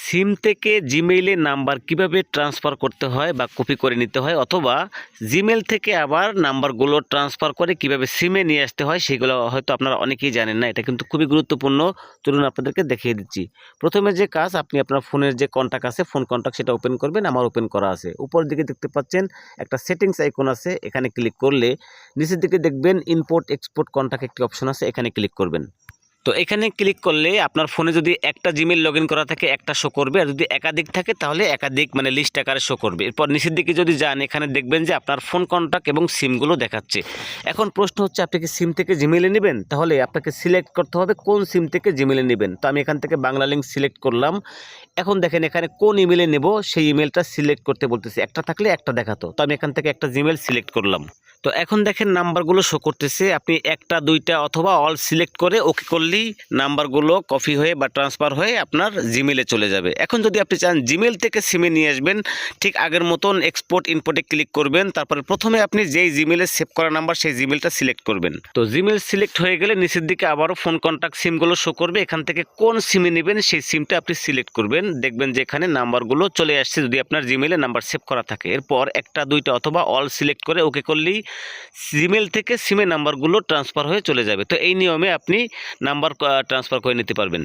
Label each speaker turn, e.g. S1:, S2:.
S1: সিম থেকে জিমেইলে নাম্বার কিভাবে ট্রান্সফার করতে হয় বা কপি করে নিতে হয়, অথবা জিমেল থেকে আবার নাম্বারগুলো ট্রান্সফার করে কিভাবে সিমে নিয়ে আসতে হয়, সেগুলো হয়তো আপনারা অনেকেই জানেন না। এটা কিন্তু খুবই গুরুত্বপূর্ণ। চলুন আপনাদেরকে দেখিয়ে দিচ্ছি। প্রথমে যে কাজ, আপনি আপনার ফোনের যে কন্টাক্ট আছে, ফোন কন্টাক্ট, সেটা ওপেন করবেন। আমার ওপেন করা আছে। উপরের দিকে দেখতে পাচ্ছেন একটা সেটিংস আইকন আছে, এখানে ক্লিক করলে নিচের দিকে দেখবেন ইম্পোর্ট এক্সপোর্ট কন্টাক্ট একটি অপশন আছে, এখানে ক্লিক করবেন। তো এখানে ক্লিক করলে আপনার ফোনে যদি একটা জিমেল লগ ইন করা থাকে একটা শো করবে, আর যদি একাধিক থাকে তাহলে একাধিক মানে লিস্ট আকারে শো করবে। এরপর নিচের দিকে যদি যান, এখানে দেখবেন যে আপনার ফোন কন্ট্যাক্ট এবং সিমগুলো দেখাচ্ছে। এখন প্রশ্ন হচ্ছে, আপনি কি সিম থেকে জিমেলে নেবেন? তাহলে আপনাকে সিলেক্ট করতে হবে কোন সিম থেকে জিমেলে নেবেন। তো আমি এখান থেকে বাংলা লিঙ্ক সিলেক্ট করলাম। এখন দেখেন এখানে কোন ইমেলে নেব সেই ইমেলটা সিলেক্ট করতে বলতেছে। একটা থাকলে একটা দেখাতো, তো আমি এখান থেকে একটা জিমেল সিলেক্ট করলাম। তো এখন দেখেন নাম্বারগুলো শো করতেছে। আপনি একটা দুইটা অথবা অল সিলেক্ট করে ওকে করলেই নাম্বারগুলো কপি হয়ে বা ট্রান্সফার হয়ে আপনার জিমেলে চলে যাবে। এখন যদি আপনি চান জিমেল থেকে সিমে নিয়ে আসবেন, ঠিক আগের মতন এক্সপোর্ট ইম্পোর্টে ক্লিক করবেন। তারপরে প্রথমে আপনি যেই জিমেলে সেভ করা নাম্বার সেই জিমেলটা সিলেক্ট করবেন। তো জিমেল সিলেক্ট হয়ে গেলে নিচের দিকে আবারও ফোন কন্ট্যাক্ট সিমগুলো শো করবে। এখান থেকে কোন সিমে নেবেন সেই সিমটা আপনি সিলেক্ট করবেন। দেখবেন যে এখানে নাম্বারগুলো চলে আসছে যদি আপনার জিমেলে নাম্বার সেভ করা থাকে। এরপর একটা দুইটা অথবা অল সিলেক্ট করে ওকে করলেই জিমেল থেকে সিমে নাম্বারগুলো ট্রান্সফার হয়ে চলে যাবে। তো এই নিয়মে আপনি নাম্বার ট্রান্সফার করে নিতে পারবেন।